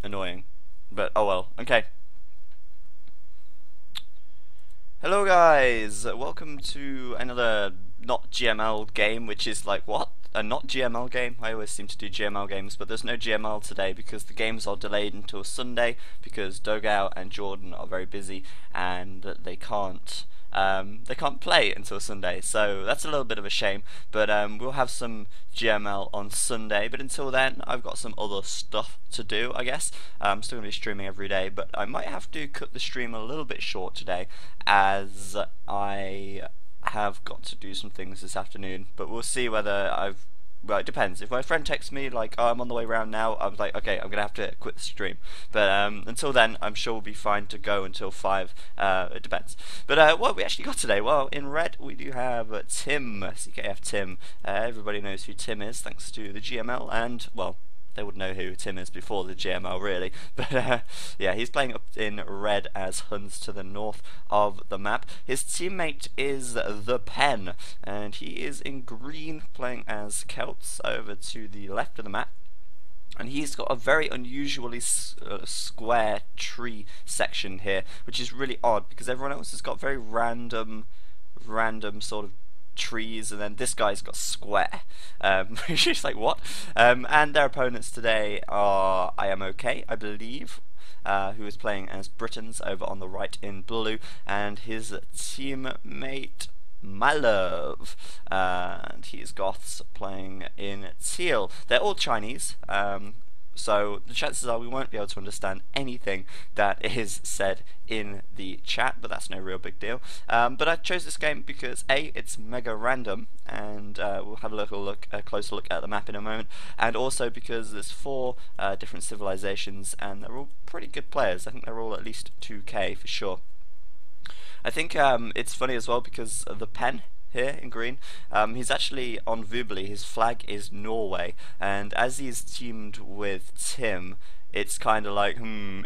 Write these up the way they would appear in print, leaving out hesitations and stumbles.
annoying. But oh well. Okay. Hello guys, welcome to another not GML game, which is like, what? A not GML game? I always seem to do GML games, but there's no GML today because the games are delayed until Sunday because Dogout and Jordan are very busy and they can't play until Sunday, so that's a little bit of a shame. But we'll have some GML on Sunday. But until then, I've got some other stuff to do, I guess. I'm still gonna be streaming every day, but I might have to cut the stream a little bit short today, as I have got to do some things this afternoon. But we'll see whether well, it depends. If my friend texts me like, "Oh, I'm on the way round now," I'm like, "Okay, I'm gonna have to quit the stream." But until then, I'm sure we'll be fine to go until 5. It depends. But what we actually got today? Well, in red we do have Tim, CKF Tim. Everybody knows who Tim is, thanks to the GML, and well, they would know who Tim is before the GML, really. But yeah, he's playing up in red as Huns to the north of the map. His teammate is the Pen, and he is in green playing as Celts over to the left of the map. And he's got a very unusually square tree section here, which is really odd because everyone else has got very random sort of trees, and then this guy's got square, which is like, what? And their opponents today are I Am Okay, I believe, who is playing as Britons over on the right in blue, and his teammate My Love, and he's Goths playing in teal. They're all Chinese, so the chances are we won't be able to understand anything that is said in the chat, but that's no real big deal. But I chose this game because A, it's Megarandom, and we'll have a closer look at the map in a moment, and also because there's 4 different civilizations, and they're all pretty good players. I think they're all at least 2k for sure. I think it's funny as well because the Pen here in green, he's actually on Vubli, his flag is Norway, and as he's teamed with Tim, it's kind of like,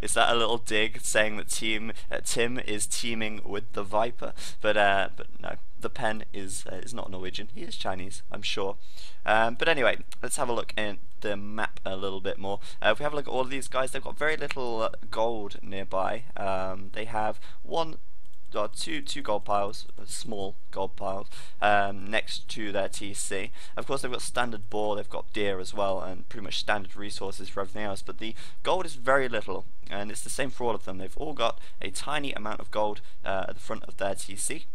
is that a little dig saying that Tim is teaming with the Viper? But no, the Pen is not Norwegian, he is Chinese, I'm sure. But anyway, let's have a look at the map a little bit more. If we have a look at all of these guys, they've got very little gold nearby. They have two gold piles, small gold piles, next to their TC. Of course, they've got standard boar, they've got deer as well, and pretty much standard resources for everything else. But the gold is very little, and it's the same for all of them. They've all got a tiny amount of gold at the front of their TC.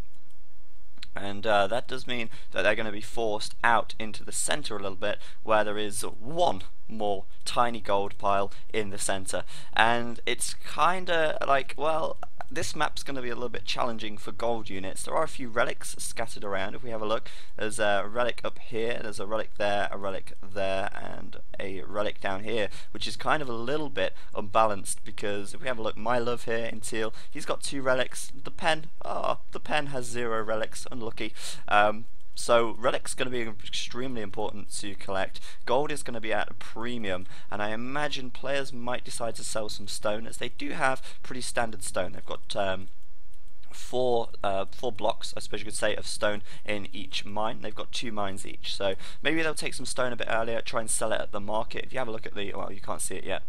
And that does mean that they're going to be forced out into the center a little bit, where there is one more tiny gold pile in the center. And it's kind of like, well, this map's going to be a little bit challenging for gold units. There are a few relics scattered around. If we have a look, there's a relic up here, there's a relic there, and a relic down here, which is kind of a little bit unbalanced, because if we have a look, My Love here in teal, he's got 2 relics. The Pen has 0 relics, unlucky. So relic's going to be extremely important to collect. Gold is going to be at a premium, and I imagine players might decide to sell some stone, as they do have pretty standard stone. They've got 4 blocks, I suppose you could say, of stone in each mine. They've got 2 mines each, so maybe they'll take some stone a bit earlier, try and sell it at the market. If you have a look at the, well, you can't see it yet,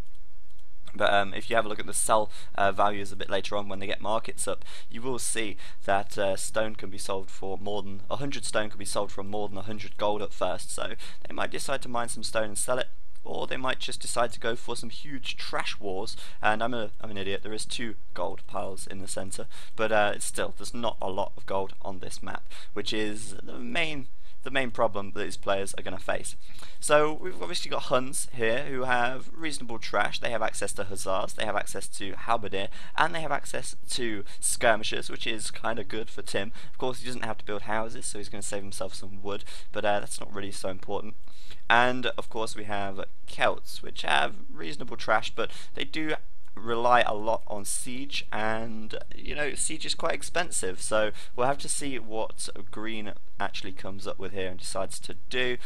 but if you have a look at the sell values a bit later on when they get markets up, you will see that stone can be sold for more than 100 stone can be sold for more than 100 gold at first. So they might decide to mine some stone and sell it, or they might just decide to go for some huge trash wars. And I'm an idiot. There is 2 gold piles in the center, but it's still, there's not a lot of gold on this map, which is the main problem that these players are going to face. So we've obviously got Huns here who have reasonable trash. They have access to Hussars, they have access to Halberdier, and they have access to skirmishers, which is kind of good for Tim. Of course, he doesn't have to build houses, so he's going to save himself some wood, but that's not really so important. And of course we have Celts, which have reasonable trash, but they do rely a lot on siege, and you know, siege is quite expensive, so we'll have to see what green actually comes up with here and decides to do.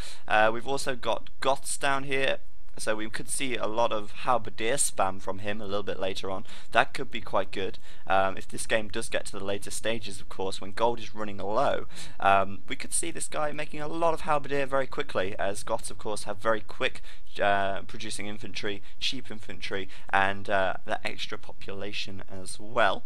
We've also got Goths down here. So we could see a lot of halberdier spam from him a little bit later on. That could be quite good. If this game does get to the later stages, of course, when gold is running low, we could see this guy making a lot of halberdier very quickly, as Goths, of course, have very quick producing infantry, cheap infantry, and that extra population as well.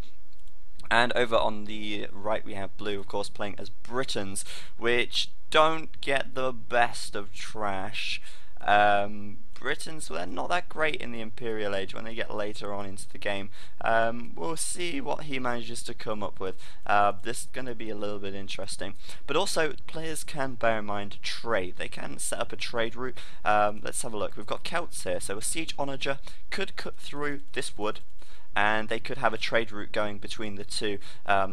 And over on the right we have blue, of course, playing as Britons, which don't get the best of trash. Britons, well, they're not that great in the Imperial Age when they get later on into the game. We'll see what he manages to come up with. This is going to be a little bit interesting. But also, players can bear in mind trade. They can set up a trade route. Let's have a look. We've got Celts here, so a siege onager could cut through this wood, and they could have a trade route going between the two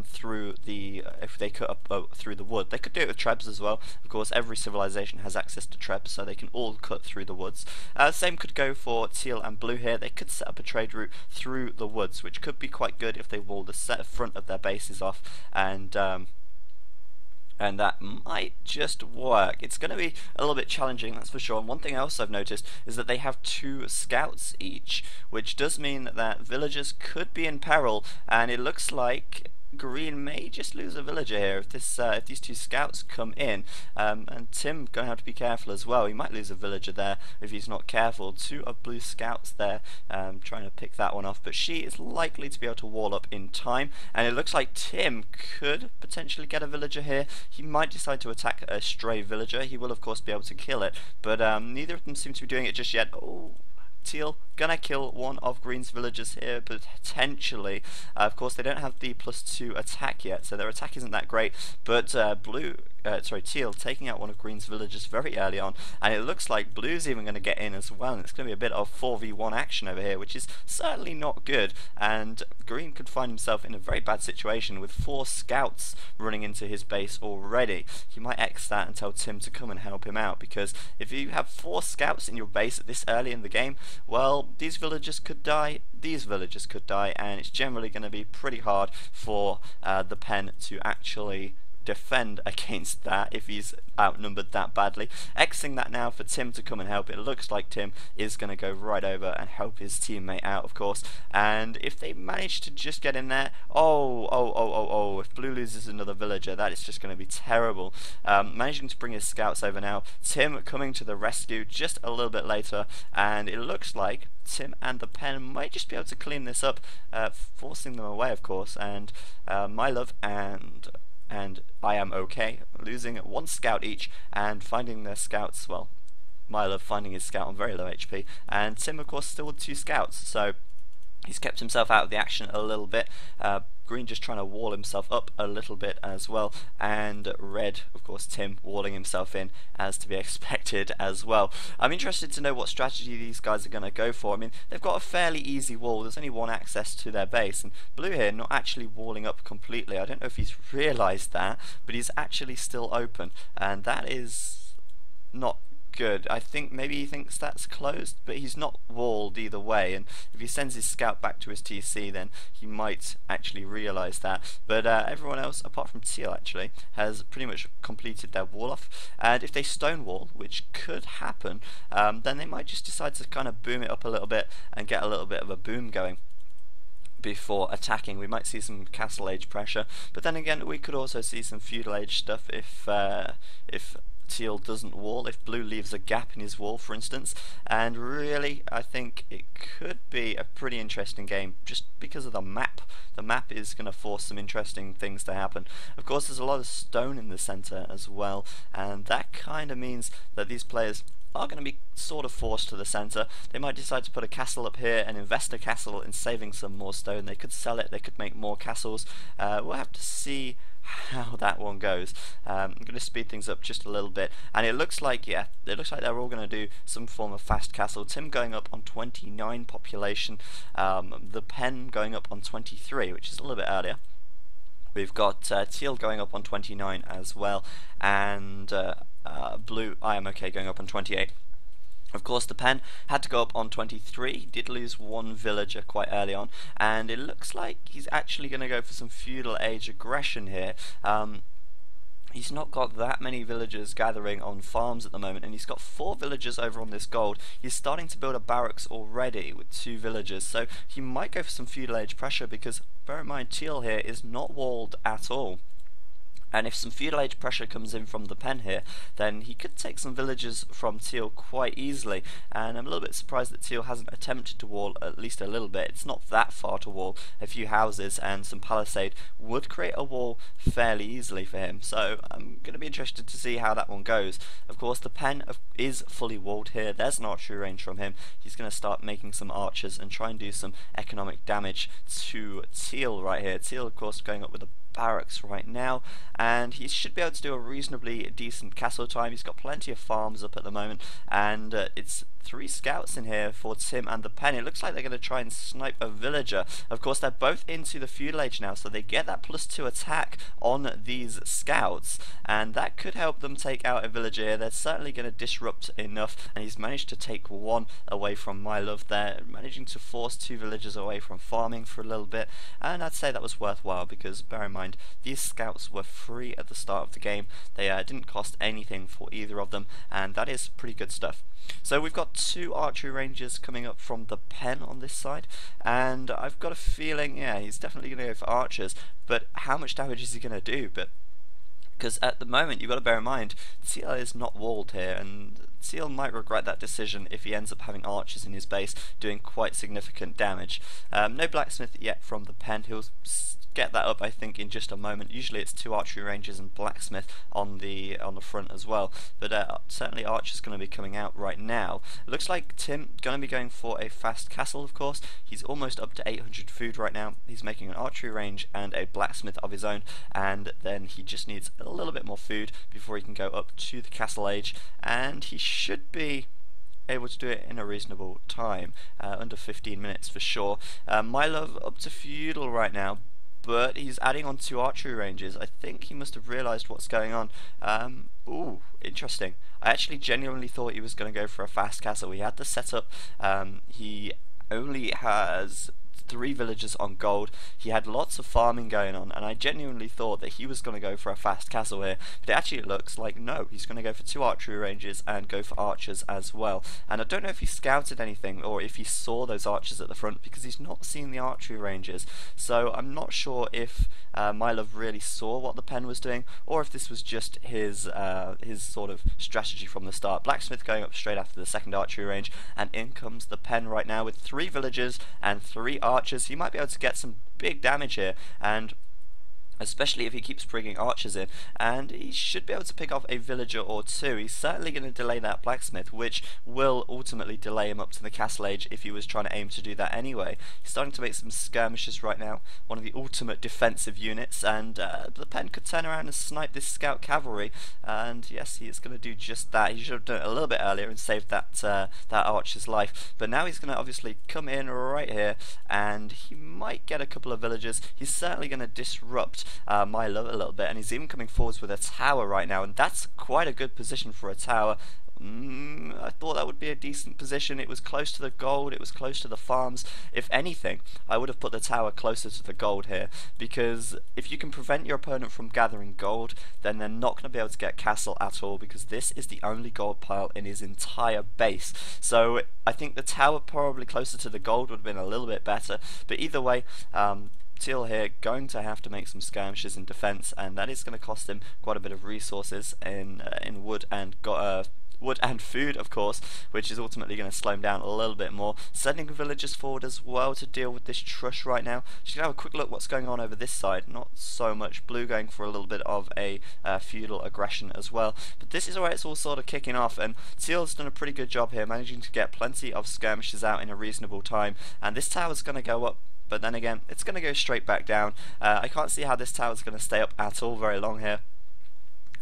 through the if they cut up through the wood. They could do it with trebs as well. Of course, every civilization has access to trebs, so they can all cut through the woods. Same could go for teal and blue here. They could set up a trade route through the woods, which could be quite good if they wall the front of their bases off, and that might just work. It's going to be a little bit challenging, that's for sure. And one thing else I've noticed is that they have 2 scouts each, which does mean that villagers could be in peril, and it looks like green may just lose a villager here if these 2 scouts come in, and Tim gonna have to be careful as well. He might lose a villager there if he's not careful. 2 of blue scouts there, trying to pick that one off, but she is likely to be able to wall up in time, and it looks like Tim could potentially get a villager here. He might decide to attack a stray villager. He will of course be able to kill it, but neither of them seem to be doing it just yet. Oh, teal gonna kill one of green's villagers here, potentially. Of course, they don't have the +2 attack yet, so their attack isn't that great, but teal taking out one of green's villagers very early on, and it looks like blue's even going to get in as well, and it's going to be a bit of 4v1 action over here, which is certainly not good, and green could find himself in a very bad situation with 4 scouts running into his base already. He might X that and tell Tim to come and help him out, because if you have 4 scouts in your base at this early in the game, well, these villagers could die, these villagers could die, and it's generally going to be pretty hard for the pen to actually defend against that if he's outnumbered that badly. Xing that now for Tim to come and help. It looks like Tim is going to go right over and help his teammate out, of course, and if they manage to just get in there, if blue loses another villager, that is just going to be terrible. Managing to bring his scouts over now, Tim coming to the rescue just a little bit later, and it looks like Tim and the pen might just be able to clean this up, forcing them away, of course, and my love and I am okay, losing 1 scout each and finding their scouts, well, my love finding his scout on very low HP, and Tim of course still with 2 scouts, so he's kept himself out of the action a little bit. Green just trying to wall himself up a little bit as well, and red, of course, Tim walling himself in as to be expected as well. I'm interested to know what strategy these guys are going to go for. I mean, they've got a fairly easy wall. There's only 1 access to their base, and blue here not actually walling up completely. I don't know if he's realised that, but he's actually still open, and that is not good. I think maybe he thinks that's closed, but he's not walled either way, and if he sends his scout back to his TC, then he might actually realise that. But everyone else, apart from teal actually, has pretty much completed their wall off, and if they stonewall, which could happen, then they might just decide to kind of boom it up a little bit and get a little bit of a boom going before attacking. We might see some castle age pressure, but then again we could also see some feudal age stuff if teal doesn't wall, if blue leaves a gap in his wall, for instance. And really, I think it could be a pretty interesting game just because of the map. The map is going to force some interesting things to happen. Of course, there's a lot of stone in the centre as well, and that kind of means that these players are going to be sort of forced to the centre. They might decide to put a castle up here and invest a castle in saving some more stone. They could sell it, they could make more castles. We'll have to see how that one goes. I'm going to speed things up just a little bit, and it looks like, yeah, it looks like they're all going to do some form of fast castle. Tim going up on 29 population, the pen going up on 23, which is a little bit earlier. We've got teal going up on 29 as well, and blue, I am okay, going up on 28. Of course, the pen had to go up on 23, did lose 1 villager quite early on, and it looks like he's actually going to go for some feudal age aggression here. he's not got that many villagers gathering on farms at the moment, and he's got 4 villagers over on this gold. He's starting to build a barracks already with 2 villagers, so he might go for some feudal age pressure, because bear in mind Teal here is not walled at all. And if some feudal age pressure comes in from the pen here, then he could take some villagers from Teal quite easily. And I'm a little bit surprised that Teal hasn't attempted to wall at least a little bit. It's not that far to wall. A few houses and some palisade would create a wall fairly easily for him. So I'm going to be interested to see how that one goes. Of course, the pen is fully walled here. There's an archery range from him. He's going to start making some archers and try and do some economic damage to Teal right here. Teal, of course, going up with a barracks right now, and he should be able to do a reasonably decent castle time. He's got plenty of farms up at the moment, and it's 3 scouts in here for Tim and the pen. It looks like they're going to try and snipe a villager. Of course, they're both into the feudal age now, so they get that +2 attack on these scouts, and that could help them take out a villager here. They're certainly going to disrupt enough, and he's managed to take 1 away from My Love there, managing to force 2 villagers away from farming for a little bit, and I'd say that was worthwhile, because bear in mind, these scouts were free at the start of the game. They didn't cost anything for either of them, and that is pretty good stuff. So we've got 2 archery ranges coming up from the pen on this side, and I've got a feeling, yeah, he's definitely going to go for archers, but how much damage is he going to do? Because at the moment, you've got to bear in mind, Teal is not walled here, and Teal might regret that decision if he ends up having archers in his base doing quite significant damage. No blacksmith yet from the pen. He'll get that up, I think, in just a moment. Usually it's 2 archery ranges and blacksmith on the front as well, but certainly archer's going to be coming out right now. It looks like Tim going to be going for a fast castle. Of course, he's almost up to 800 food right now. He's making an archery range and a blacksmith of his own, and then he just needs a little bit more food before he can go up to the castle age, and he should be able to do it in a reasonable time, under 15 minutes for sure. My Love up to feudal right now, but he's adding on 2 archery ranges. I think he must have realised what's going on. Ooh, interesting. I actually genuinely thought he was going to go for a fast castle. He had the setup. He only has 3 villagers on gold. He had lots of farming going on, and I genuinely thought that he was going to go for a fast castle here, but it actually looks like no, he's going to go for 2 archery ranges and go for archers as well. And I don't know if he scouted anything or if he saw those archers at the front, because he's not seen the archery ranges, so I'm not sure if My Love really saw what the pen was doing, or if this was just his sort of strategy from the start. Blacksmith going up straight after the 2nd archery range, and in comes the pen right now with 3 villagers and 3 archers. He might be able to get some big damage here, and especially if he keeps bringing archers in, and he should be able to pick off a villager or 2. He's certainly going to delay that blacksmith, which will ultimately delay him up to the castle age if he was trying to aim to do that anyway. He's starting to make some skirmishes right now, one of the ultimate defensive units, and the pen could turn around and snipe this scout cavalry, and yes, he is going to do just that. He should have done it a little bit earlier and saved that archer's life, but now he's going to obviously come in right here, and he might get a couple of villagers. He's certainly going to disrupt My Love a little bit, and he's even coming forwards with a tower right now, and that's quite a good position for a tower. I thought that would be a decent position. It was close to the gold, it was close to the farms. If anything, I would have put the tower closer to the gold here, because if you can prevent your opponent from gathering gold, then they're not going to be able to get castle at all, because this is the only gold pile in his entire base. So I think the tower probably closer to the gold would have been a little bit better, but either way, Teal here going to have to make some skirmishes in defense, and that is going to cost him quite a bit of resources in wood and food, of course, which is ultimately going to slow him down a little bit more. Sending villagers forward as well to deal with this trush right now. Just going to have a quick look what's going on over this side. Not so much. Blue going for a little bit of a feudal aggression as well. But this is where it's all sort of kicking off, and Teal's done a pretty good job here, managing to get plenty of skirmishes out in a reasonable time. And this tower's going to go up, but then again, it's going to go straight back down. I can't see how this tower's going to stay up at all very long here,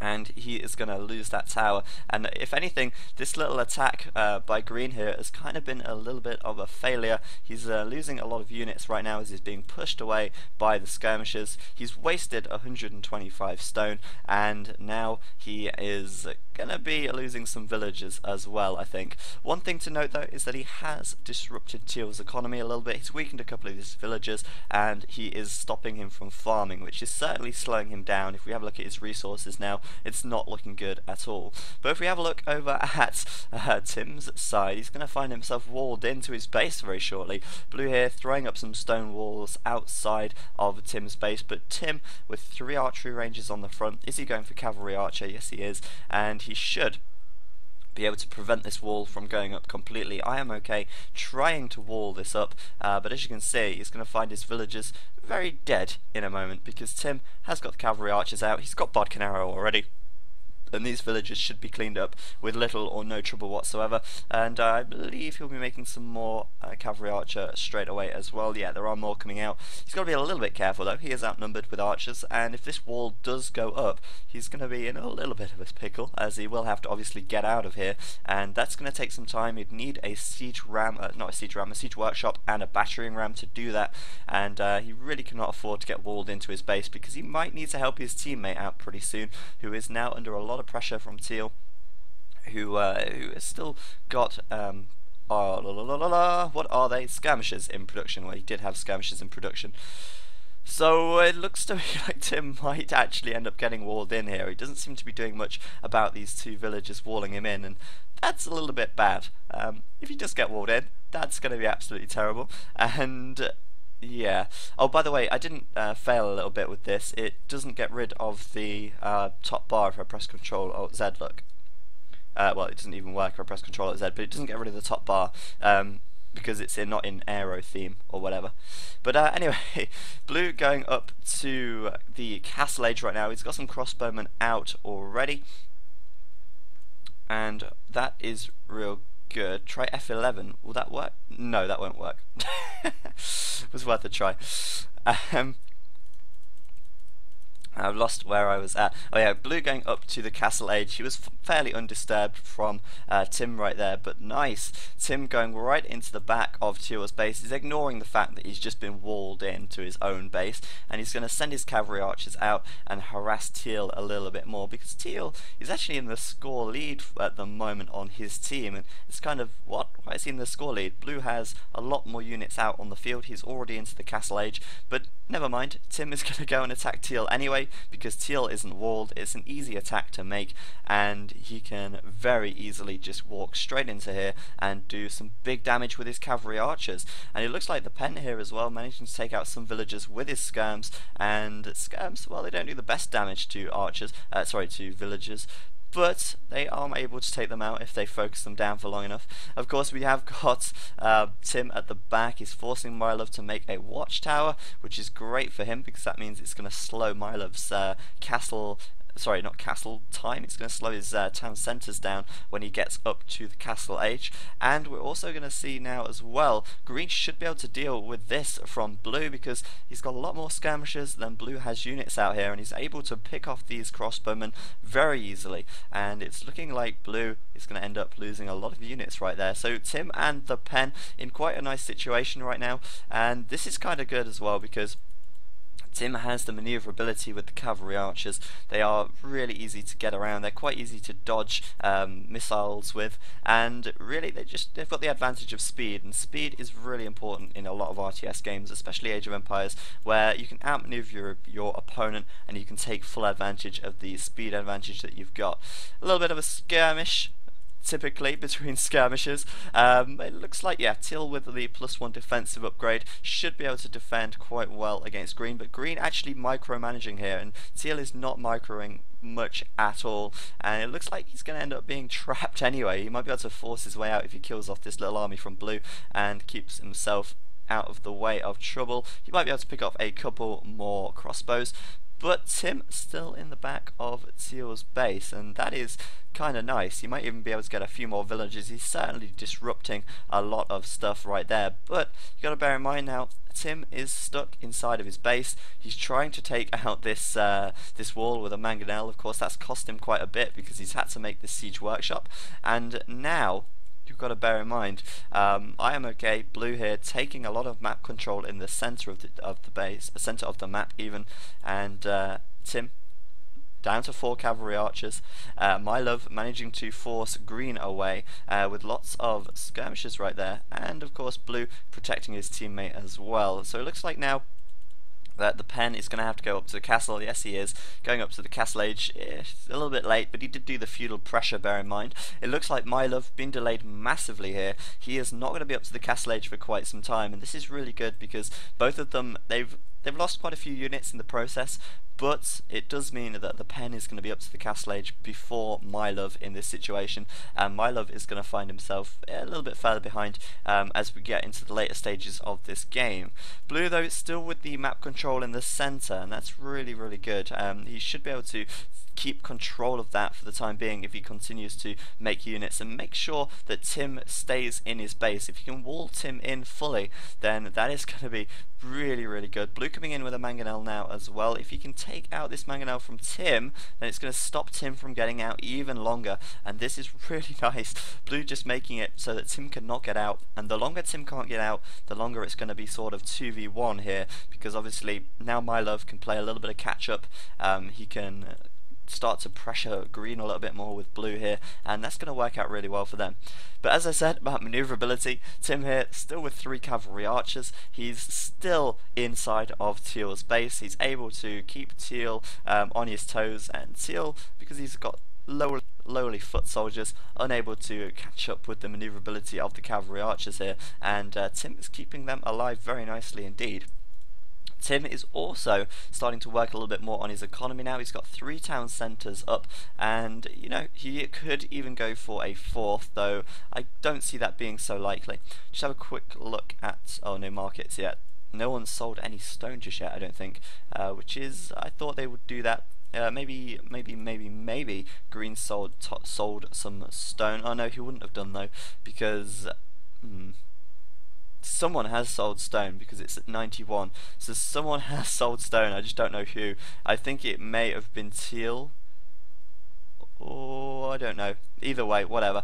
and he is going to lose that tower. And if anything, this little attack by Green here has kind of been a little bit of a failure. He's losing a lot of units right now as he's being pushed away by the skirmishers. He's wasted 125 stone, and now he is going to be losing some villagers as well, I think. One thing to note though is that he has disrupted Teal's economy a little bit. He's weakened a couple of his villagers and he is stopping him from farming, which is certainly slowing him down. If we have a look at his resources now, it's not looking good at all. But if we have a look over at Tim's side, he's going to find himself walled into his base very shortly. Blue here throwing up some stone walls outside of Tim's base, but Tim with 3 archery ranges on the front. Is he going for cavalry archer? Yes, he is, and he should be able to prevent this wall from going up completely. I am okay trying to wall this up, but as you can see, he's going to find his villagers very dead in a moment because Tim has got the cavalry archers out. He's got bodkin arrow already, and these villagers should be cleaned up with little or no trouble whatsoever. And I believe he'll be making some more cavalry archer straight away as well. Yeah, there are more coming out. He's got to be a little bit careful though. He is outnumbered with archers, and if this wall does go up, he's going to be in a little bit of a pickle, as he will have to obviously get out of here, and that's going to take some time. He'd need a siege ram, not a siege ram, a siege workshop and a battering ram to do that, and he really cannot afford to get walled into his base because he might need to help his teammate out pretty soon, who is now under a lot of pressure from Teal, who has still got what are they? Skirmishes in production. Well, he did have skirmishes in production. So it looks to me like Tim might actually end up getting walled in here. He doesn't seem to be doing much about these 2 villagers walling him in, and that's a little bit bad. If he does get walled in, that's going to be absolutely terrible. And yeah. Oh, by the way, I didn't fail a little bit with this. It doesn't get rid of the top bar if I press Control Alt Z. Look. Well, it doesn't even work if I press Control Alt Z, but it doesn't get rid of the top bar because it's not in aero theme or whatever. But anyway, Blue going up to the castle age right now. He's got some crossbowmen out already, and that is real good. Try F11. Will that work? No, that won't work. It was worth a try. I've lost where I was at. Oh yeah, Blue going up to the castle age. He was fairly undisturbed from Tim right there, but nice. Tim going right into the back of Teal's base. He's ignoring the fact that he's just been walled in to his own base, and he's going to send his cavalry archers out and harass Teal a little bit more, because Teal is actually in the score lead at the moment on his team, and it's kind of, what? Why is he in the score lead? Blue has a lot more units out on the field. He's already into the castle age, but never mind. Tim is going to go and attack Teal anyway, because Teal isn't walled. It's an easy attack to make, and he can very easily just walk straight into here and do some big damage with his cavalry archers. And it looks like the Pen here as well, managing to take out some villagers with his skirms, and skirms, well, they don't do the best damage to archers, to villagers, but they are able to take them out if they focus them down for long enough. Of course, we have got Tim at the back. He's forcing Mylove to make a watchtower, which is great for him because that means it's going to slow Mylove's time. It's going to slow his town centres down when he gets up to the castle age. And we're also going to see now as well, Green should be able to deal with this from Blue because he's got a lot more skirmishers than Blue has units out here, and he's able to pick off these crossbowmen very easily. And it's looking like Blue is going to end up losing a lot of units right there. So Tim and the Pen in quite a nice situation right now, and this is kind of good as well because Tim has the maneuverability with the cavalry archers. They are really easy to get around. They're quite easy to dodge missiles with, and really they've got the advantage of speed, and speed is really important in a lot of RTS games, especially Age of Empires, where you can outmaneuver your opponent and you can take full advantage of the speed advantage that you've got. A little bit of a skirmish typically between skirmishers. It looks like, yeah, Teal with the +1 defensive upgrade should be able to defend quite well against Green, but Green actually micromanaging here, and Teal is not microing much at all, and it looks like he's going to end up being trapped anyway. He might be able to force his way out if he kills off this little army from Blue and keeps himself out of the way of trouble. He might be able to pick off a couple more crossbows, but Tim still in the back of Teal's base, and that is kind of nice. You might even be able to get a few more villagers. He's certainly disrupting a lot of stuff right there, but you got to bear in mind now, Tim is stuck inside of his base. He's trying to take out this this wall with a mangonel. Of course, that's cost him quite a bit because he's had to make this siege workshop, and now you've got to bear in mind, I am okay. Blue here taking a lot of map control in the center of the base, center of the map even, and Tim down to 4 cavalry archers. My love managing to force green away with lots of skirmishers right there, and of course blue protecting his teammate as well. So it looks like now that the pen is going to have to go up to the castle. Yes, he is going up to the castle age. It's a little bit late, but he did do the feudal pressure, bear in mind. It looks like my love been delayed massively here. He is not going to be up to the castle age for quite some time, and this is really good because both of them, they've lost quite a few units in the process, but it does mean that the pen is going to be up to the castle age before my love in this situation, and my love is going to find himself a little bit further behind as we get into the later stages of this game. Blue, though, is still with the map control in the center, and that's really, really good. He should be able to keep control of that for the time being if he continues to make units, and make sure that Tim stays in his base. If you can wall Tim in fully, then that is going to be really, really good. Blue coming in with a mangonel now as well. If you can take out this mangonel from Tim, then it's going to stop Tim from getting out even longer, and this is really nice. Blue just making it so that Tim cannot get out, and the longer Tim can't get out, the longer it's going to be sort of 2v1 here, because obviously now my love can play a little bit of catch up. He can start to pressure green a little bit more with blue here, and that's going to work out really well for them. But as I said about maneuverability, Tim here still with 3 cavalry archers. He's still inside of Teal's base. He's able to keep Teal on his toes, and Teal, because he's got lowly foot soldiers, unable to catch up with the maneuverability of the cavalry archers here, and Tim is keeping them alive very nicely indeed. Tim is also starting to work a little bit more on his economy now. He's got 3 town centres up, and you know, he could even go for a 4th, though I don't see that being so likely. Just have a quick look at, oh, no markets yet. No one's sold any stone just yet, I don't think, which is, I thought they would do that. Maybe Green sold some stone. Oh no, he wouldn't have done though, because someone has sold stone, because it's at 91. So someone has sold stone. I just don't know who. I think it may have been Teal. Oh, I don't know. Either way, whatever.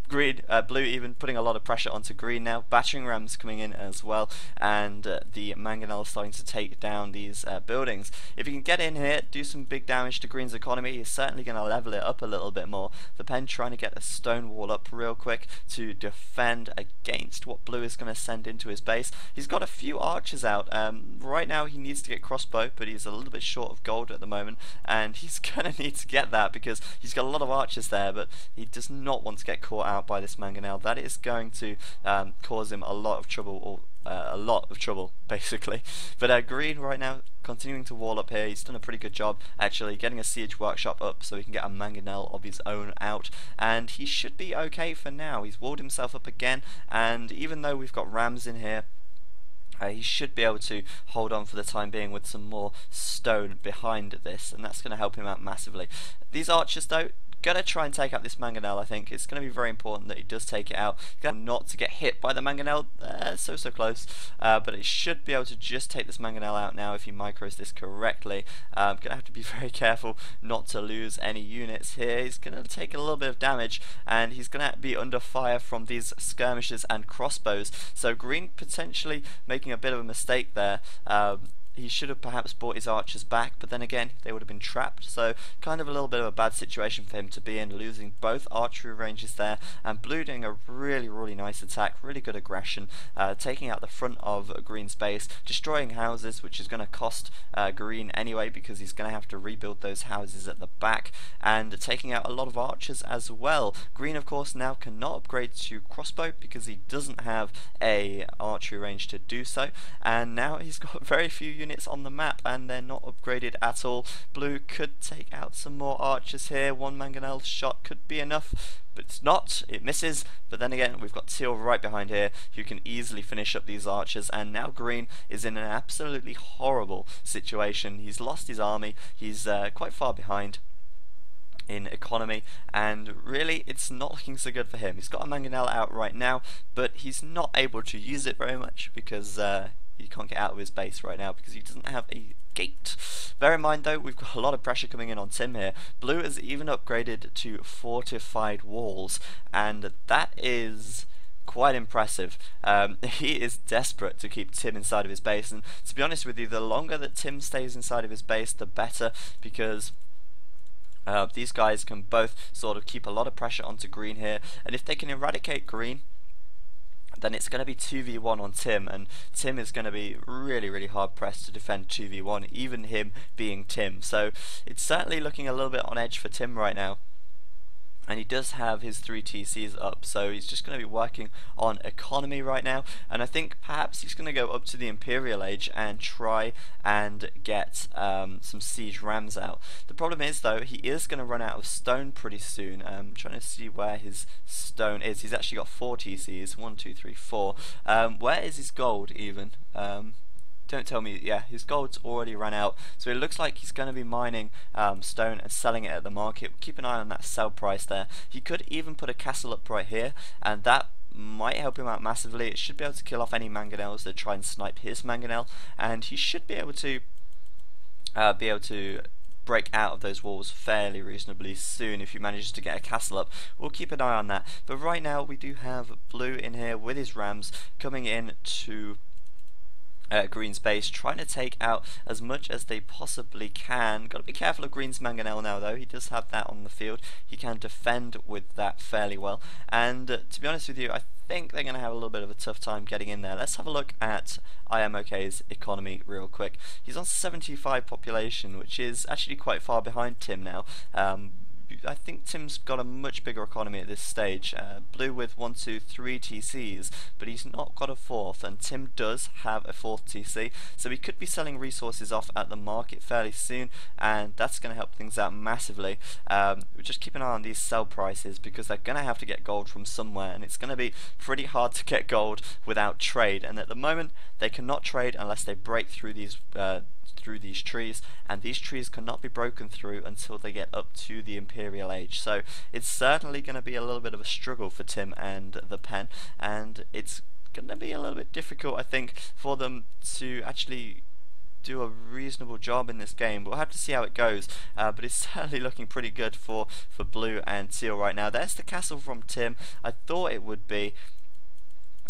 Green, blue even putting a lot of pressure onto green now. Battering rams coming in as well, and the mangonel starting to take down these buildings. If you can get in here, do some big damage to green's economy, he's certainly going to level it up a little bit more. The pen trying to get a stone wall up real quick to defend against what blue is going to send into his base. He's got a few archers out. Right now he needs to get crossbow, but he's a little bit short of gold at the moment, and he's going to need to get that because he's got a lot of archers there, but he does not want to get caught out by this mangonel. That is going to cause him a lot of trouble, basically. But green right now continuing to wall up here. He's done a pretty good job actually getting a siege workshop up so he can get a mangonel of his own out, and he should be okay for now. He's walled himself up again, and even though we've got rams in here, he should be able to hold on for the time being with some more stone behind this, and that's going to help him out massively. These archers though, going to try and take out this mangonel. I think it's going to be very important that he does take it out. Not to get hit by the mangonel, so close, but it should be able to just take this mangonel out now if he micros this correctly. Going to have to be very careful not to lose any units here. He's going to take a little bit of damage, and he's going to be under fire from these skirmishers and crossbows, so green potentially making a bit of a mistake there. He should have perhaps brought his archers back, but then again they would have been trapped, so kind of a little bit of a bad situation for him to be in, losing both archery ranges there, and blue doing a really nice attack, really good aggression, taking out the front of green's base, destroying houses, which is going to cost green anyway because he's going to have to rebuild those houses at the back, and taking out a lot of archers as well. Green of course now cannot upgrade to crossbow because he doesn't have a archery range to do so, and now he's got very few units on the map and they're not upgraded at all. Blue could take out some more archers here. One mangonel shot could be enough, but it's not. It misses, but then again we've got Teal right behind here who can easily finish up these archers, and now green is in an absolutely horrible situation. He's lost his army, he's quite far behind in economy, and really it's not looking so good for him. He's got a mangonel out right now, but he's not able to use it very much because he can't get out of his base right now because he doesn't have a gate. Bear in mind though, we've got a lot of pressure coming in on Tim here. Blue has even upgraded to fortified walls, and that is quite impressive. He is desperate to keep Tim inside of his base, and to be honest with you, the longer that Tim stays inside of his base, the better, because these guys can both sort of keep a lot of pressure onto green here, and if they can eradicate green, then it's going to be 2v1 on Tim, and Tim is going to be really hard pressed to defend 2v1, even him being Tim. So it's certainly looking a little bit on edge for Tim right now. And he does have his 3 TCs up, so he's just going to be working on economy right now, and I think perhaps he's going to go up to the Imperial Age and try and get some siege rams out. The problem is though, he is going to run out of stone pretty soon. I'm trying to see where his stone is. He's actually got 4 TCs, 1, 2, 3, 4. Where is his gold even? Don't tell me. Yeah, his gold's already run out, so it looks like he's going to be mining stone and selling it at the market. Keep an eye on that sell price there. He could even put a castle up right here, and that might help him out massively. It should be able to kill off any mangonels that try and snipe his mangonel, and he should be able to break out of those walls fairly reasonably soon if he manages to get a castle up. We'll keep an eye on that. But right now we do have blue in here with his rams coming in to green's base, trying to take out as much as they possibly can. Got to be careful of green's mangonel now though. He does have that on the field. He can defend with that fairly well, and to be honest with you, I think they're going to have a little bit of a tough time getting in there. Let's have a look at IMOK's economy real quick. He's on 75 population, which is actually quite far behind Tim now. I think Tim's got a much bigger economy at this stage. Blue with 1, 2, 3 TCs, but he's not got a 4th, and Tim does have a 4th TC, so he could be selling resources off at the market fairly soon, and that's going to help things out massively. Just keep an eye on these sell prices, because they're going to have to get gold from somewhere, and it's going to be pretty hard to get gold without trade, and at the moment they cannot trade unless they break through these trees, and these trees cannot be broken through until they get up to the Imperial Age. So it's certainly going to be a little bit of a struggle for Tim and the pen, and it's going to be a little bit difficult, I think, for them to actually do a reasonable job in this game. We'll have to see how it goes, but it's certainly looking pretty good for blue and teal right now. There's the castle from Tim. I thought it would be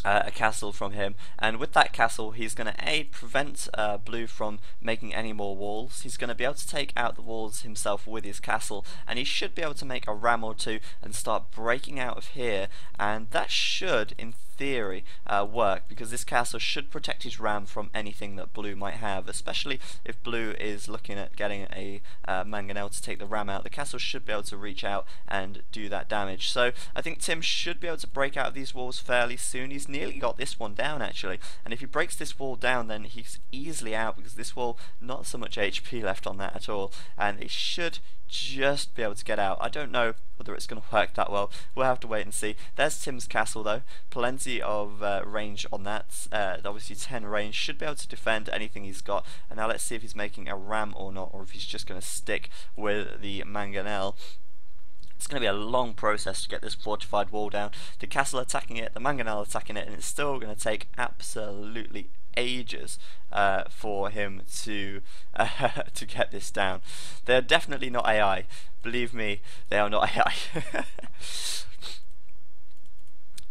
a castle from him, and with that castle he's going to prevent blue from making any more walls. He's going to be able to take out the walls himself with his castle, and he should be able to make a ram or two and start breaking out of here, and that should in theory work, because this castle should protect his ram from anything that blue might have, especially if blue is looking at getting a mangonel to take the ram out. The castle should be able to reach out and do that damage. So I think Tim should be able to break out of these walls fairly soon. He's nearly got this one down actually, and if he breaks this wall down then he's easily out, because this wall, not so much HP left on that at all, and it should just be able to get out. I don't know whether it's going to work that well. We'll have to wait and see. There's Tim's castle though, plenty of range on that. Obviously 10 range, should be able to defend anything he's got. And now let's see if he's making a ram or not, or if he's just going to stick with the mangonel. It's going to be a long process to get this fortified wall down. The castle attacking it, the mangonel attacking it, and it's still going to take absolutely ages for him to get this down. They're definitely not AI. Believe me, they are not AI.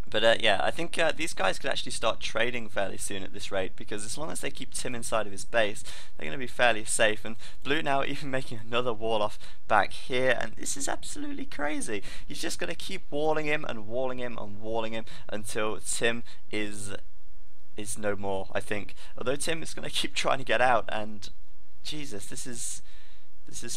But yeah, I think these guys could actually start trading fairly soon at this rate, because as long as they keep Tim inside of his base, they're going to be fairly safe. And blue now even making another wall off back here, and this is absolutely crazy. He's just going to keep walling him and walling him and walling him until Tim is no more, I think. Although Tim is going to keep trying to get out, and Jesus, this is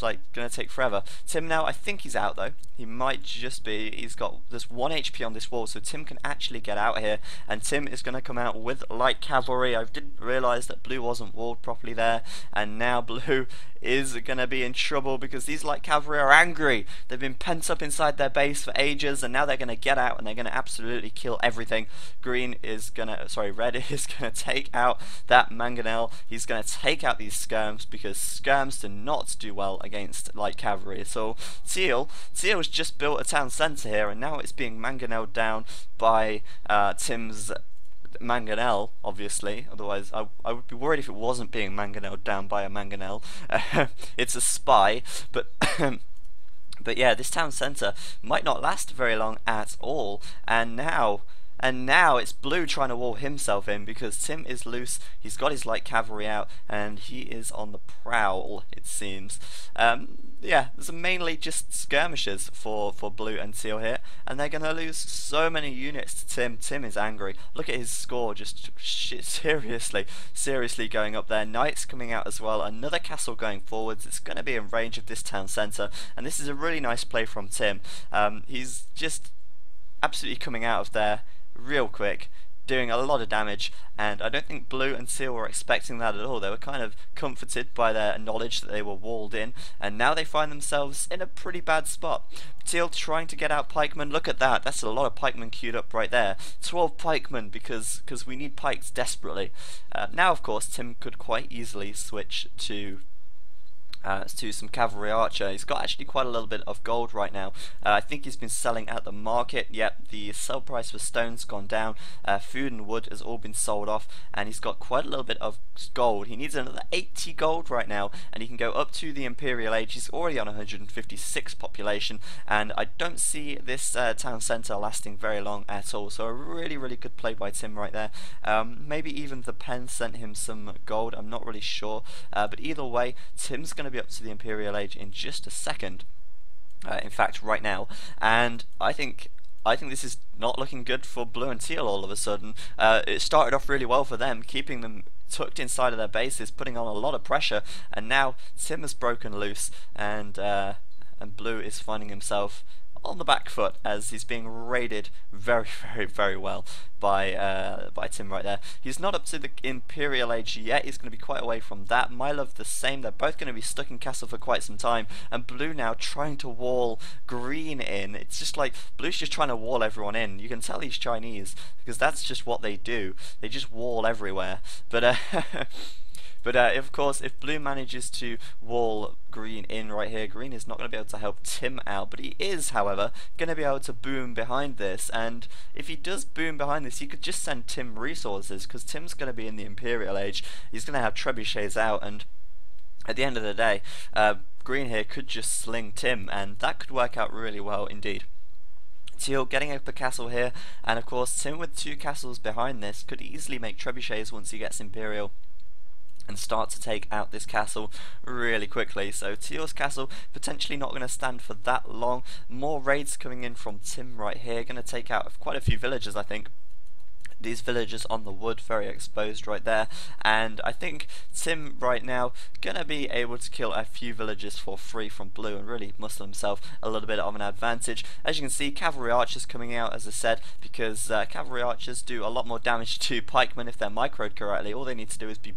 like going to take forever. Tim now, I think he's out though. He might just be. There's 1 HP on this wall, so Tim can actually get out here, and Tim is going to come out with light cavalry. I didn't realise that blue wasn't walled properly there, and now blue is going to be in trouble, because these light cavalry are angry. They've been pent up inside their base for ages, and now they're going to get out and they're going to absolutely kill everything. Red is going to take out that mangonel. He's going to take out these skirms, because skirms do not do well against light cavalry. So Teal's just built a town centre here, and now it's being mangonelled down by Tim's mangonel, obviously. Otherwise I would be worried if it wasn't being mangonelled down by a mangonel. It's a spy, but but yeah, this town centre might not last very long at all, and now And now it's Blue trying to wall himself in because Tim is loose. He's got his light cavalry out and he is on the prowl, it seems. Yeah, there's mainly just skirmishes for Blue and Teal here, and they're going to lose so many units to Tim. Tim is angry. Look at his score, just seriously going up there. Knights coming out as well. Another castle going forwards. It's going to be in range of this town centre, and this is a really nice play from Tim. He's just absolutely coming out of there real quick, doing a lot of damage, and I don't think Blue and Teal were expecting that at all. They were kind of comforted by their knowledge that they were walled in, and now they find themselves in a pretty bad spot. Teal trying to get out pikemen. Look at that, that's a lot of pikemen queued up right there. 12 pikemen because we need pikes desperately. Now of course Tim could quite easily switch to some cavalry archer. He's got actually quite a little bit of gold right now. I think he's been selling at the market. Yep, the sell price for stone's gone down. Food and wood has all been sold off, and he's got quite a little bit of gold. He needs another 80 gold right now, and he can go up to the Imperial Age. He's already on 156 population, and I don't see this town centre lasting very long at all. So a really good play by Tim right there. Maybe even the pen sent him some gold. I'm not really sure, but either way, Tim's going to be up to the Imperial Age in just a second. In fact, right now, and I think this is not looking good for Blue and Teal all of a sudden. It started off really well for them, keeping them tucked inside of their bases, putting on a lot of pressure, and now Tim has broken loose, and Blue is finding himself on the back foot as he's being raided very well by Tim right there. He's not up to the Imperial Age yet. He's going to be quite away from that. My love the same. They're both going to be stuck in castle for quite some time, and Blue now trying to wall Green in. It's just like Blue's just trying to wall everyone in. You can tell he's Chinese because that's just what they do. They just wall everywhere. But But of course, if Blue manages to wall Green in right here, Green is not going to be able to help Tim out, but he is, however, going to be able to boom behind this, and if he does boom behind this, he could just send Tim resources, because Tim's going to be in the Imperial Age. He's going to have trebuchets out, and at the end of the day, Green here could just sling Tim, and that could work out really well indeed. Teal getting up a castle here, and of course Tim with 2 castles behind this could easily make trebuchets once he gets Imperial and start to take out this castle really quickly. So Teal's castle potentially not going to stand for that long. More raids coming in from Tim right here, going to take out quite a few villagers, I think. These villagers on the wood, very exposed right there, and I think Tim right now gonna be able to kill a few villagers for free from Blue and really muscle himself a little bit of an advantage. As you can see, cavalry archers coming out, as I said, because cavalry archers do a lot more damage to pikemen if they're microed correctly. All they need to do is be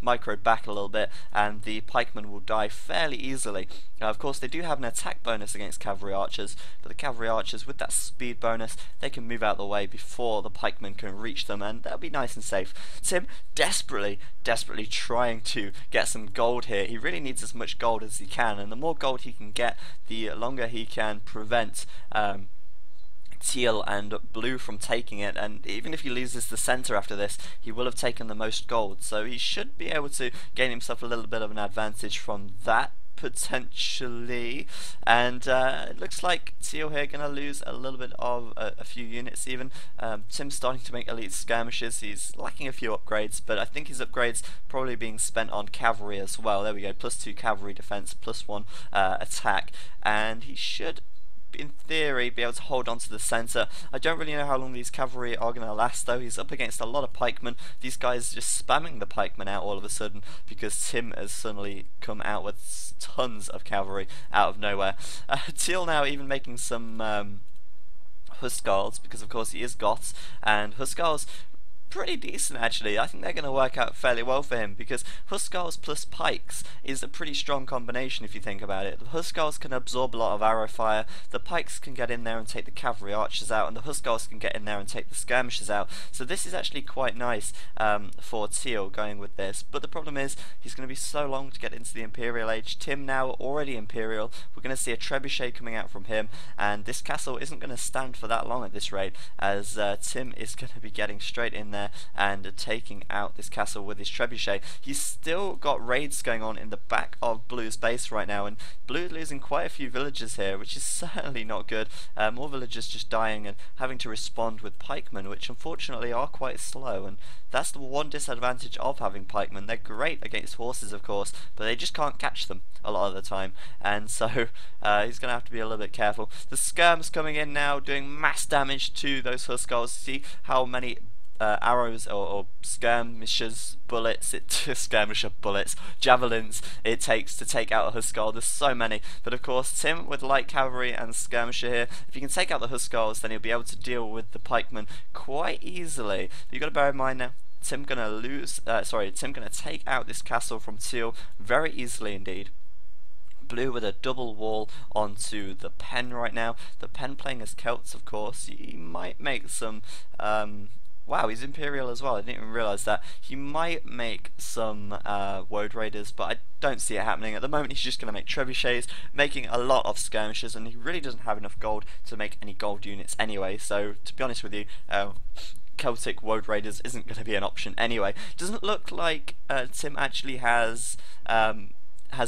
microed back a little bit and the pikemen will die fairly easily. Now of course they do have an attack bonus against cavalry archers, but the cavalry archers with that speed bonus, they can move out the way before the pikemen can reach them, and that'll be nice and safe. Tim desperately trying to get some gold here. He really needs as much gold as he can, and the more gold he can get, the longer he can prevent Teal and Blue from taking it, and even if he loses the center after this, he will have taken the most gold, so he should be able to gain himself a little bit of an advantage from that potentially. And it looks like Teal here going to lose a little bit of a few units even. Tim's starting to make elite skirmishes. He's lacking a few upgrades, but I think his upgrades probably being spent on cavalry as well. There we go, +2 cavalry defense, +1 attack, and he should in theory be able to hold on to the centre. I don't really know how long these cavalry are going to last though. He's up against a lot of pikemen. These guys just spamming the pikemen out all of a sudden because Tim has suddenly come out with tons of cavalry out of nowhere. Teal now even making some Huskarls, because of course he is Goths, and Huskarls pretty decent actually. I think they're going to work out fairly well for him, because Huskarls plus pikes is a pretty strong combination if you think about it. The Huskarls can absorb a lot of arrow fire, the pikes can get in there and take the cavalry archers out, and the Huskarls can get in there and take the skirmishers out. So this is actually quite nice for Teal going with this, but the problem is he's going to be so long to get into the Imperial Age. Tim now already Imperial, we're going to see a trebuchet coming out from him, and this castle isn't going to stand for that long at this rate, as Tim is going to be getting straight in there there and taking out this castle with his trebuchet. He's still got raids going on in the back of Blue's base right now, and Blue losing quite a few villagers here, which is certainly not good. More villagers just dying and having to respond with pikemen, which unfortunately are quite slow, and that's the one disadvantage of having pikemen. They're great against horses, of course, but they just can't catch them a lot of the time, and so he's going to have to be a little bit careful. The skirms coming in now, doing mass damage to those Huskarls. See how many arrows or skirmishers bullets, skirmisher bullets, javelins it takes to take out a Huskarl. There's so many, but of course Tim with light cavalry and skirmisher here, if you can take out the Huskarls, then he'll be able to deal with the pikemen quite easily. But you've got to bear in mind now, Tim gonna take out this castle from Teal very easily indeed. Blue with a double wall onto the pen right now. The pen playing as Celts, of course. He might make some wow, he's Imperial as well. I didn't even realise that. He might make some Woad Raiders, but I don't see it happening. At the moment, he's just going to make trebuchets, making a lot of skirmishers, and he really doesn't have enough gold to make any gold units anyway. So, to be honest with you, Celtic Woad Raiders isn't going to be an option anyway. Doesn't look like Tim actually has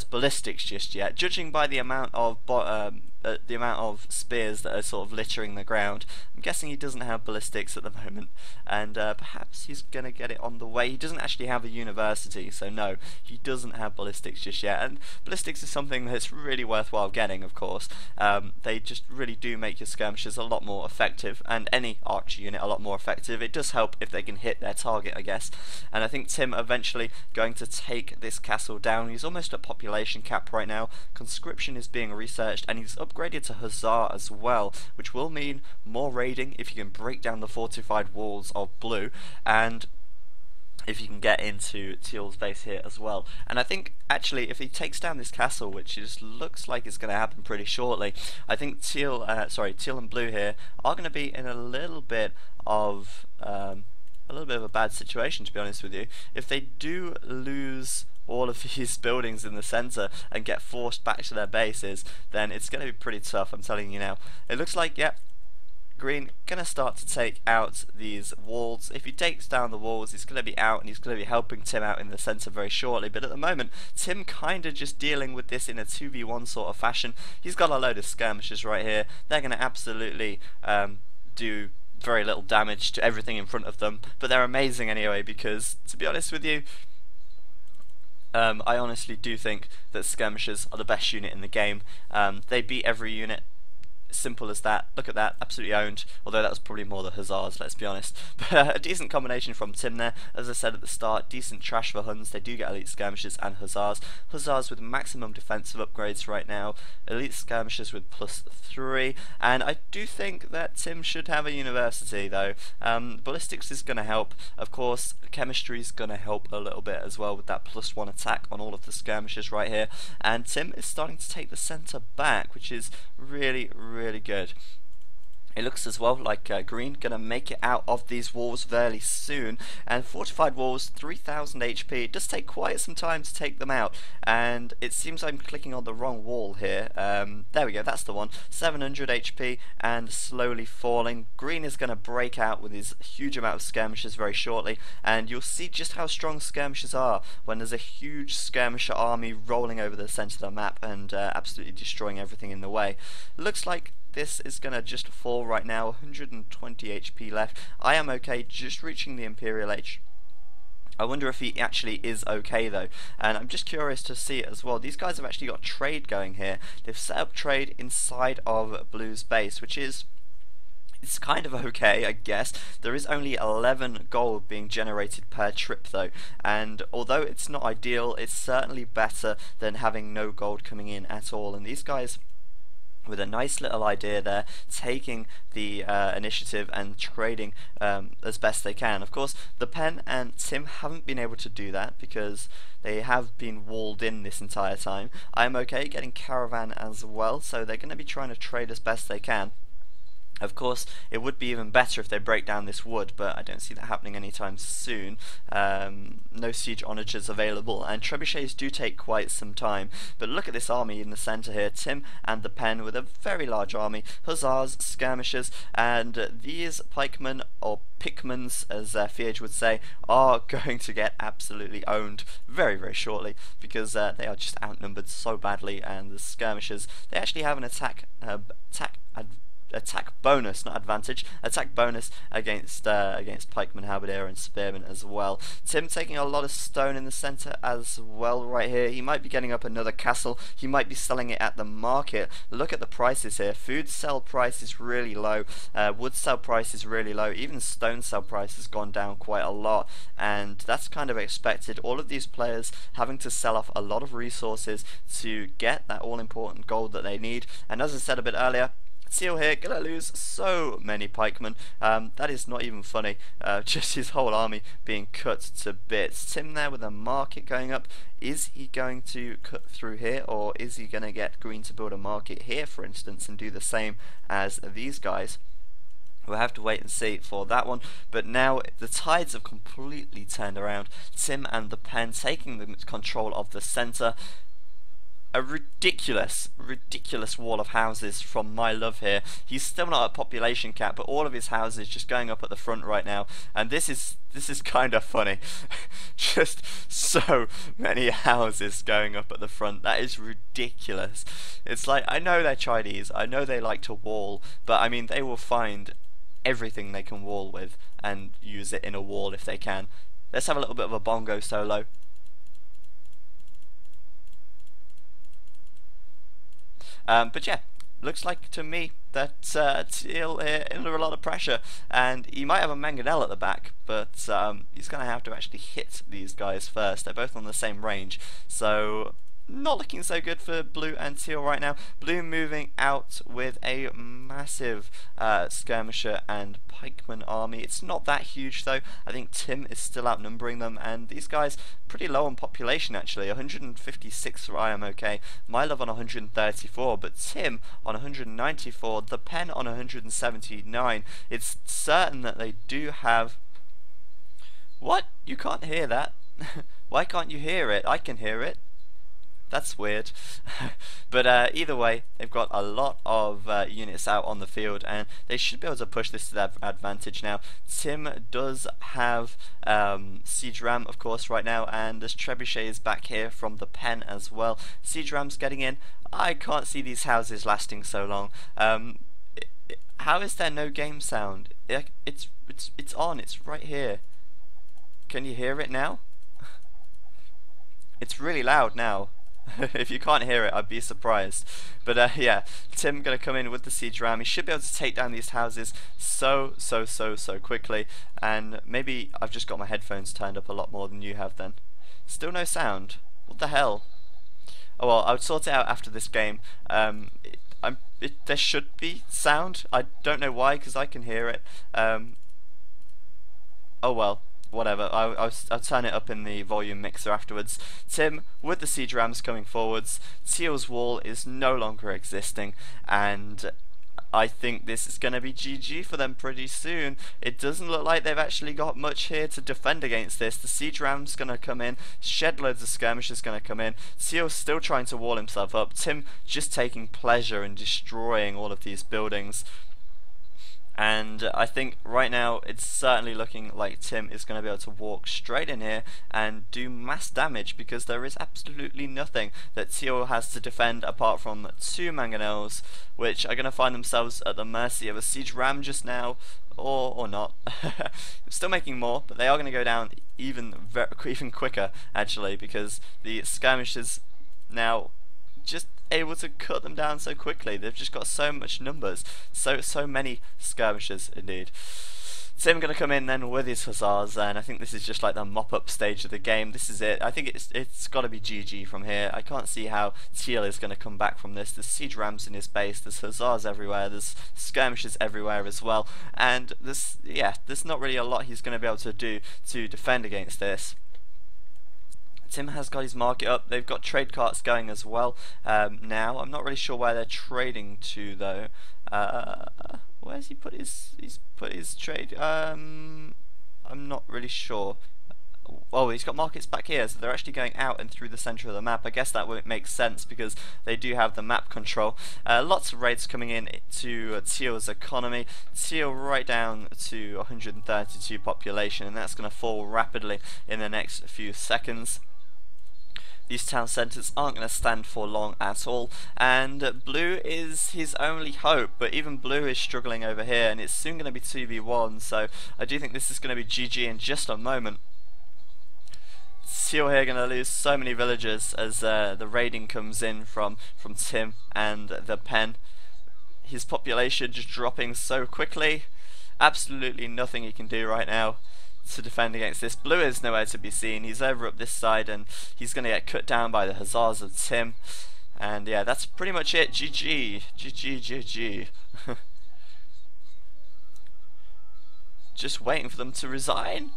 ballistics just yet, judging by the amount of spears that are sort of littering the ground. I'm guessing he doesn't have ballistics at the moment, and perhaps he's gonna get it on the way. He doesn't actually have a university, so no, he doesn't have ballistics just yet, and ballistics is something that's really worthwhile getting, of course. They just really do make your skirmishers a lot more effective, and any archer unit a lot more effective. It does help if they can hit their target, I guess, and I think Tim eventually going to take this castle down. He's almost at population cap right now. Conscription is being researched, and he's upgraded to Hussar as well, which will mean more raiding if you can break down the fortified walls of Blue, and if you can get into Teal's base here as well. And I think actually if he takes down this castle, which just looks like it's going to happen pretty shortly, I think Teal and Blue here are going to be in a little bit of a bad situation, to be honest with you. If they do lose all of these buildings in the centre and get forced back to their bases, then it's going to be pretty tough, I'm telling you now. It looks like, yep, Green gonna start to take out these walls. If he takes down the walls, he's gonna be out, and he's gonna be helping Tim out in the centre very shortly. But at the moment, Tim kinda just dealing with this in a 2v1 sort of fashion. He's got a load of skirmishers right here. They're gonna absolutely do very little damage to everything in front of them, but they're amazing anyway, because to be honest with you, I honestly do think that skirmishers are the best unit in the game. They beat every unit. Simple as that. Look at that, absolutely owned, although that was probably more the Hussars, let's be honest. But a decent combination from Tim there. As I said at the start, decent trash for Huns. They do get elite skirmishers and Hussars. Hussars with maximum defensive upgrades right now, elite skirmishers with +3, and I do think that Tim should have a university though. Ballistics is going to help, of course. Chemistry is going to help a little bit as well with that +1 attack on all of the skirmishers right here, and Tim is starting to take the centre back, which is really good. It looks as well like Green gonna make it out of these walls fairly soon, and fortified walls, 3000 HP. It does take quite some time to take them out, and it seems I'm clicking on the wrong wall here. There we go, that's the one. 700 HP and slowly falling. Green is gonna break out with his huge amount of skirmishers very shortly, and you'll see just how strong skirmishers are when there's a huge skirmisher army rolling over the centre of the map and absolutely destroying everything in the way. Looks like this is going to just fall right now. 120 HP left. I am okay, just reaching the Imperial Age. I wonder if he actually is okay though, and I'm just curious to see it as well. These guys have actually got trade going here. They've set up trade inside of Blue's base, which is, it's kind of okay, I guess. There is only 11 gold being generated per trip though, and although it's not ideal, it's certainly better than having no gold coming in at all. And these guys, with a nice little idea there, taking the initiative and trading as best they can. Of course, the Pen and Tim haven't been able to do that because they have been walled in this entire time. I am okay getting Caravan as well, so they're going to be trying to trade as best they can. Of course, it would be even better if they break down this wood, but I don't see that happening anytime soon. No siege onagers available, and trebuchets do take quite some time. But look at this army in the centre here. Tim and the Pen with a very large army, hussars, skirmishers, and these pikemen, or pickmans as Fiage would say, are going to get absolutely owned very, very shortly, because they are just outnumbered so badly, and the skirmishers, they actually have an attack bonus, not advantage, attack bonus against pikemen, halberdier, and spearmen as well. Tim taking a lot of stone in the centre as well right here. He might be getting up another castle. He might be selling it at the market. Look at the prices here. Food sell price is really low. Wood sell price is really low. Even stone sell price has gone down quite a lot, and that's kind of expected. All of these players having to sell off a lot of resources to get that all-important gold that they need. And as I said a bit earlier, Teal here gonna lose so many pikemen. That is not even funny. Just his whole army being cut to bits. Tim there with a market going up. Is he going to cut through here, or is he going to get green to build a market here, for instance, and do the same as these guys? We'll have to wait and see for that one. But now the tides have completely turned around. Tim and the Pen taking the control of the centre. A ridiculous wall of houses from My Love here. He's still not at population cap, but all of his houses just going up at the front right now, and this is kind of funny. Just so many houses going up at the front. That is ridiculous. It's like, I know they're Chinese, I know they like to wall, but I mean, they will find everything they can wall with and use it in a wall if they can. Let's have a little bit of a bongo solo. But yeah, looks like to me that Teal here under a lot of pressure, and he might have a mangonel at the back, but he's going to have to actually hit these guys first. They're both on the same range, so not looking so good for Blue and Teal right now. Blue moving out with a massive skirmisher and pikeman army. It's not that huge though. I think Tim is still outnumbering them, and these guys pretty low on population actually. 156 for I Am Okay, My Love on 134, but Tim on 194, the Pen on 179. It's certain that they do have... What? You can't hear that? Why can't you hear it? I can hear it. That's weird. But either way, they've got a lot of units out on the field, and they should be able to push this to their advantage now. Tim does have Siege Ram, of course, right now, and there's trebuchets back here from the Pen as well. Siege Ram's getting in. I can't see these houses lasting so long. How is there no game sound? It's on. It's right here. Can you hear it now? It's really loud now. If you can't hear it, I'd be surprised. But yeah, Tim gonna come in with the siege ram. He should be able to take down these houses so quickly. And maybe I've just got my headphones turned up a lot more than you have then. Still no sound. What the hell? Oh well, I'll sort it out after this game. There should be sound. I don't know why, because I can hear it. Oh well. Whatever, I'll turn it up in the volume mixer afterwards. Tim with the siege rams coming forwards. Teal's wall is no longer existing, and I think this is going to be GG for them pretty soon. It doesn't look like they've actually got much here to defend against this. The siege ram's going to come in, shed loads of skirmishers going to come in. Teal's still trying to wall himself up. Tim just taking pleasure in destroying all of these buildings. And I think right now it's certainly looking like Tim is going to be able to walk straight in here and do mass damage, because there is absolutely nothing that Teal has to defend apart from 2 mangonels, which are going to find themselves at the mercy of a siege ram just now, or not. Still making more, but they are going to go down even quicker actually, because the skirmishers now just able to cut them down so quickly. They've just got so much numbers, so many skirmishers indeed. Tim gonna come in then with his hussars, and I think this is just like the mop-up stage of the game. This is it. I think it's got to be GG from here. I can't see how Teal is gonna come back from this. There's siege rams in his base. There's hussars everywhere. There's skirmishers everywhere as well. And there's not really a lot he's gonna be able to do to defend against this. Tim has got his market up. They've got trade carts going as well. Now I'm not really sure where they're trading to though. Where's he put his? He's put his trade. I'm not really sure. Oh, he's got markets back here, so they're actually going out and through the centre of the map. I guess that would make sense because they do have the map control. Lots of raids coming in to Teal's economy. Teal right down to 132 population, and that's going to fall rapidly in the next few seconds. These town centres aren't going to stand for long at all, and Blue is his only hope, but even Blue is struggling over here, and it's soon going to be 2v1, so I do think this is going to be GG in just a moment. Teal here going to lose so many villagers as the raiding comes in from Tim and the pen. His population just dropping so quickly. Absolutely nothing he can do right now to defend against this. Blue is nowhere to be seen. He's over up this side and he's going to get cut down by the hussars of Tim. And yeah, that's pretty much it. GG. GG, GG. Just waiting for them to resign.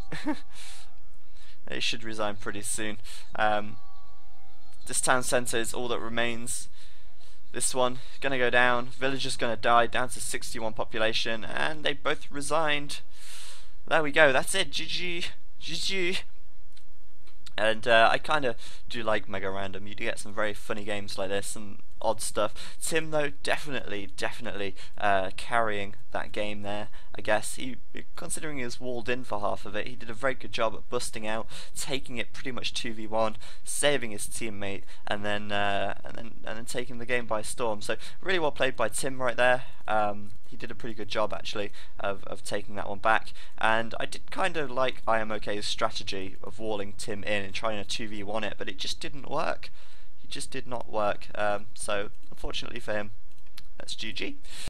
They should resign pretty soon. This town centre is all that remains. This one gonna go down. Villagers gonna die down to 61 population, and they both resigned. There we go. That's it. GG. GG. And I kind of do like Megarandom. You do get some very funny games like this and odd stuff. Tim though, definitely carrying that game there. I guess considering he was walled in for half of it, he did a very good job at busting out, taking it pretty much 2v1, saving his teammate, and then taking the game by storm. So really well played by Tim right there. He did a pretty good job actually of taking that one back, and I did kind of like IamOK's strategy of walling Tim in and trying to 2v1 it, but it just didn't work. It just did not work. So unfortunately for him, that's GG.